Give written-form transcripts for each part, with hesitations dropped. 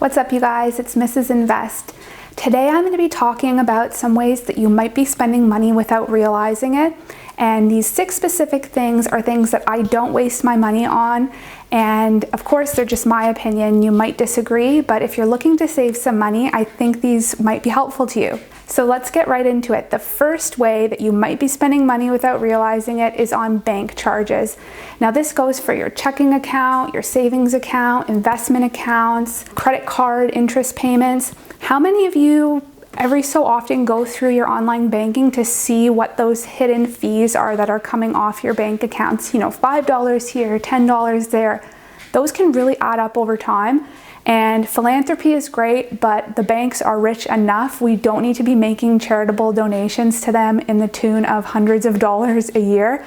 What's up, you guys? It's Mrs. Invest. Today I'm going to be talking about some ways that you might be spending money without realizing it. And these 6 specific things are things that I don't waste my money on. And of course, they're just my opinion. You might disagree, but if you're looking to save some money, I think these might be helpful to you. So let's get right into it. The first way that you might be spending money without realizing it is on bank charges. Now this goes for your checking account, your savings account, investment accounts, credit card, interest payments. How many of you every so often go through your online banking to see what those hidden fees are that are coming off your bank accounts? You know, $5 here, $10 there. Those can really add up over time. And philanthropy is great, but the banks are rich enough. We don't need to be making charitable donations to them in the tune of hundreds of dollars a year.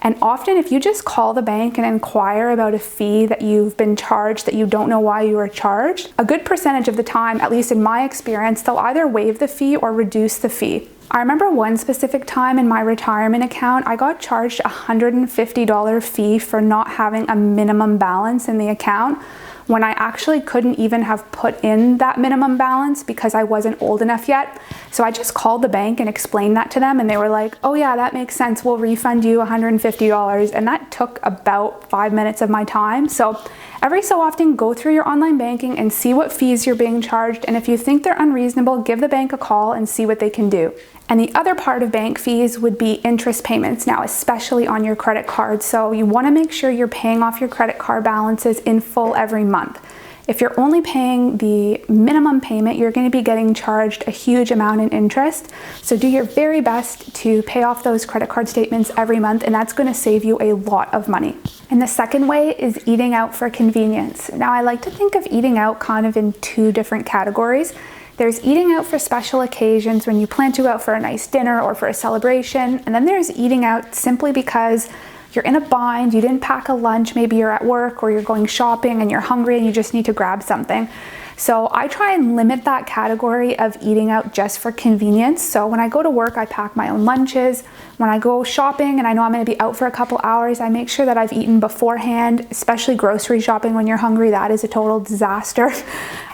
And often if you just call the bank and inquire about a fee that you've been charged that you don't know why you were charged, a good percentage of the time, at least in my experience, they'll either waive the fee or reduce the fee. I remember one specific time in my retirement account, I got charged a $150 fee for not having a minimum balance in the account, when I actually couldn't even have put in that minimum balance because I wasn't old enough yet. So I just called the bank and explained that to them, and they were like, oh yeah, that makes sense, we'll refund you $150. And that took about 5 minutes of my time. So every so often, go through your online banking and see what fees you're being charged, and if you think they're unreasonable, give the bank a call and see what they can do. And the other part of bank fees would be interest payments now, especially on your credit card. So you want to make sure you're paying off your credit card balances in full every month. If you're only paying the minimum payment, you're going to be getting charged a huge amount in interest. So do your very best to pay off those credit card statements every month, and that's going to save you a lot of money. And the second way is eating out for convenience. Now I like to think of eating out kind of in 2 different categories. There's eating out for special occasions when you plan to go out for a nice dinner or for a celebration. And then there's eating out simply because you're in a bind, you didn't pack a lunch, maybe you're at work or you're going shopping and you're hungry and you just need to grab something. So I try and limit that category of eating out just for convenience. So when I go to work, I pack my own lunches. When I go shopping and I know I'm going to be out for a couple hours, I make sure that I've eaten beforehand, especially grocery shopping when you're hungry. That is a total disaster.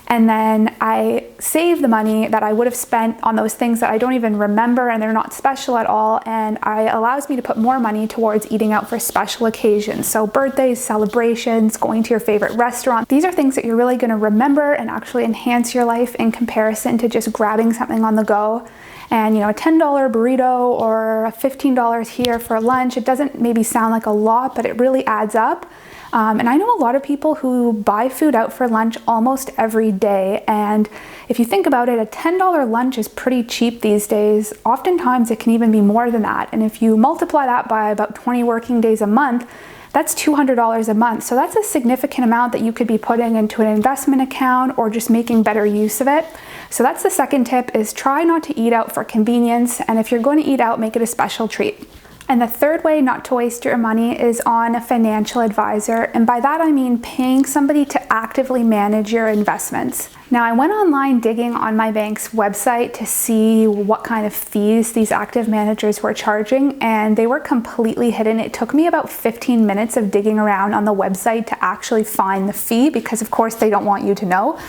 And then I save the money that I would have spent on those things that I don't even remember and they're not special at all, and it allows me to put more money towards eating out for special occasions. So birthdays, celebrations, going to your favorite restaurant. These are things that you're really going to remember and actually enhance your life in comparison to just grabbing something on the go. And you know, a $10 burrito or $15 here for lunch, it doesn't maybe sound like a lot, but it really adds up. And I know a lot of people who buy food out for lunch almost every day. And if you think about it, a $10 lunch is pretty cheap these days. Oftentimes it can even be more than that. And if you multiply that by about 20 working days a month, that's $200 a month. So that's a significant amount that you could be putting into an investment account or just making better use of it. So that's the second tip, is try not to eat out for convenience. And if you're going to eat out, make it a special treat. And the third way not to waste your money is on a financial advisor. And by that I mean paying somebody to actively manage your investments. Now I went online digging on my bank's website to see what kind of fees these active managers were charging, and they were completely hidden. It took me about 15 minutes of digging around on the website to actually find the fee, because of course they don't want you to know.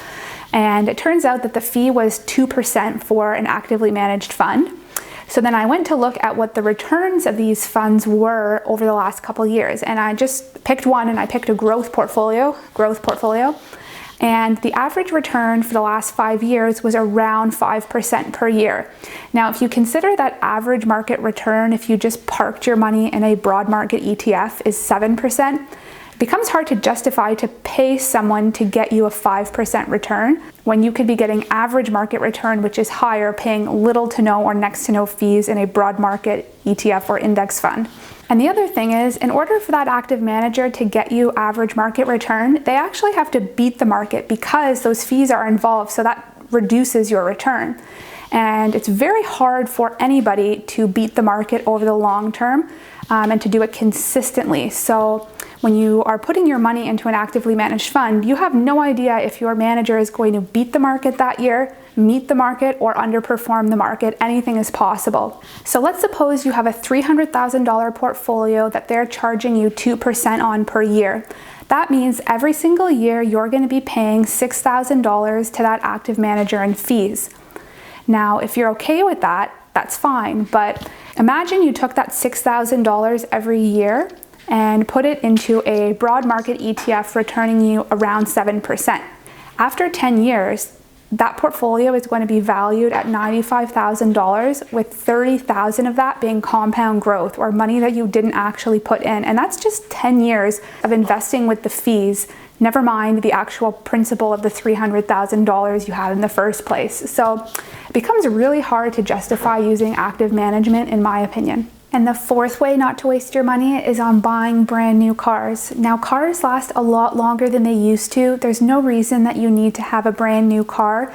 And it turns out that the fee was 2% for an actively managed fund. So then I went to look at what the returns of these funds were over the last couple of years, and I just picked one, and I picked a growth portfolio. And the average return for the last 5 years was around 5% per year. Now, if you consider that average market return, if you just parked your money in a broad market ETF, is 7%, it becomes hard to justify to pay someone to get you a 5% return when you could be getting average market return, which is higher, paying little to no or next to no fees in a broad market ETF or index fund. And the other thing is, in order for that active manager to get you average market return, they actually have to beat the market because those fees are involved, so that reduces your return. And it's very hard for anybody to beat the market over the long term and to do it consistently. So when you are putting your money into an actively managed fund, you have no idea if your manager is going to beat the market that year, meet the market, or underperform the market. Anything is possible. So let's suppose you have a $300,000 portfolio that they're charging you 2% on per year. That means every single year you're going to be paying $6,000 to that active manager in fees. Now, if you're okay with that, that's fine, but imagine you took that $6,000 every year and put it into a broad market ETF returning you around 7%. After 10 years, that portfolio is going to be valued at $95,000, with $30,000 of that being compound growth, or money that you didn't actually put in. And that's just 10 years of investing with the fees, never mind the actual principal of the $300,000 you had in the first place. So it becomes really hard to justify using active management, in my opinion. And the fourth way not to waste your money is on buying brand new cars. Now, cars last a lot longer than they used to. There's no reason that you need to have a brand new car.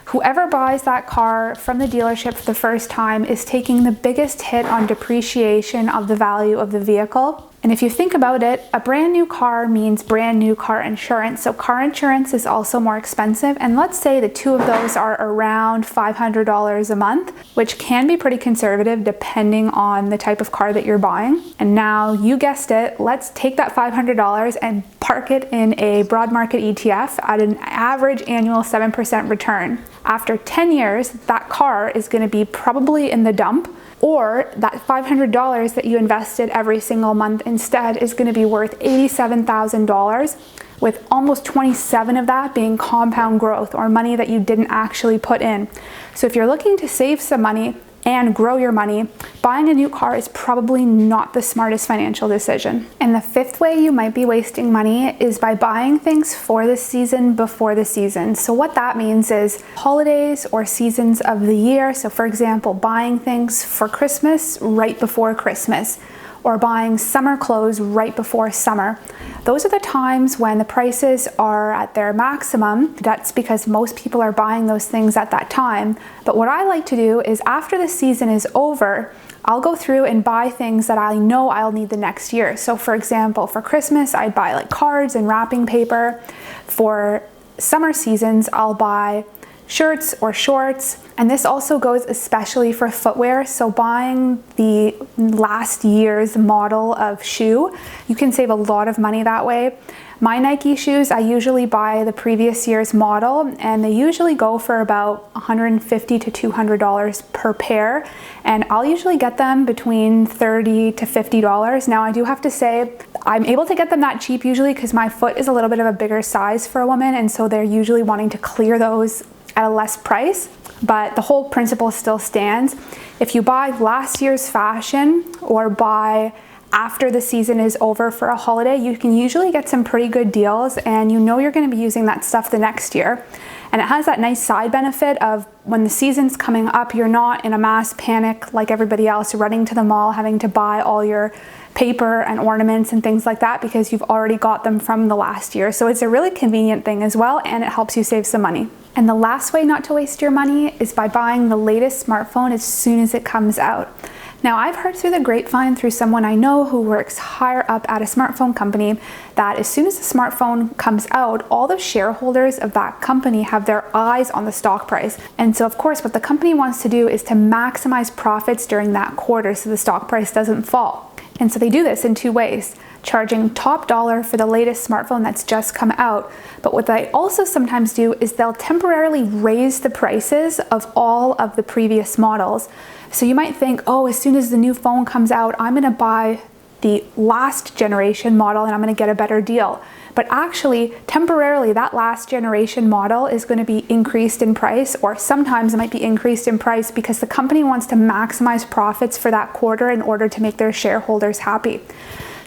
Whoever buys that car from the dealership for the first time is taking the biggest hit on depreciation of the value of the vehicle. And if you think about it, a brand new car means brand new car insurance. So car insurance is also more expensive. And let's say the two of those are around $500 a month, which can be pretty conservative depending on the type of car that you're buying. And now, you guessed it, let's take that $500 and park it in a broad market ETF at an average annual 7% return. After 10 years, that car is going to be probably in the dump, or that $500 that you invested every single month instead is going to be worth $87,000, with almost 27 of that being compound growth, or money that you didn't actually put in. So if you're looking to save some money and grow your money, buying a new car is probably not the smartest financial decision. And the fifth way you might be wasting money is by buying things for the season before the season. So what that means is holidays or seasons of the year. So for example, buying things for Christmas right before Christmas, or buying summer clothes right before summer. Those are the times when the prices are at their maximum. That's because most people are buying those things at that time. But what I like to do is, after the season is over, I'll go through and buy things that I know I'll need the next year. So for example, for Christmas, I'd buy like cards and wrapping paper. For summer seasons, I'll buy shirts or shorts. And this also goes especially for footwear. So buying the last year's model of shoe, you can save a lot of money that way. My Nike shoes, I usually buy the previous year's model, and they usually go for about $150 to $200 per pair. And I'll usually get them between $30 to $50. Now, I do have to say, I'm able to get them that cheap usually because my foot is a little bit of a bigger size for a woman, and so they're usually wanting to clear those at a less price. But the whole principle still stands. If you buy last year's fashion, or buy after the season is over for a holiday, you can usually get some pretty good deals, and you know you're going to be using that stuff the next year. And it has that nice side benefit of, when the season's coming up, you're not in a mass panic like everybody else, running to the mall, having to buy all your paper and ornaments and things like that, because you've already got them from the last year. So it's a really convenient thing as well, and it helps you save some money. And the last way not to waste your money is by buying the latest smartphone as soon as it comes out. Now, I've heard through the grapevine, through someone I know who works higher up at a smartphone company, that as soon as the smartphone comes out, all the shareholders of that company have their eyes on the stock price. And so, of course, what the company wants to do is to maximize profits during that quarter so the stock price doesn't fall. And so they do this in two ways: charging top dollar for the latest smartphone that's just come out. But what they also sometimes do is they'll temporarily raise the prices of all of the previous models. So you might think, oh, as soon as the new phone comes out, I'm going to buy the last generation model and I'm going to get a better deal. But actually, temporarily, that last generation model is going to be increased in price, or sometimes it might be increased in price because the company wants to maximize profits for that quarter in order to make their shareholders happy.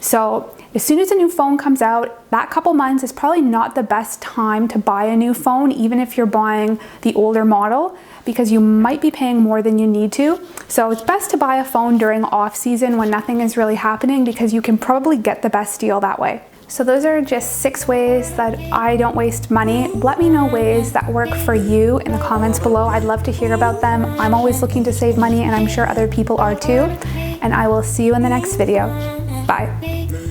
So as soon as a new phone comes out, that couple months is probably not the best time to buy a new phone, even if you're buying the older model, because you might be paying more than you need to. So it's best to buy a phone during off season when nothing is really happening, because you can probably get the best deal that way. So those are just 6 ways that I don't waste money. Let me know ways that work for you in the comments below. I'd love to hear about them. I'm always looking to save money, and I'm sure other people are too. And I will see you in the next video. Bye. Baby.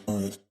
nice.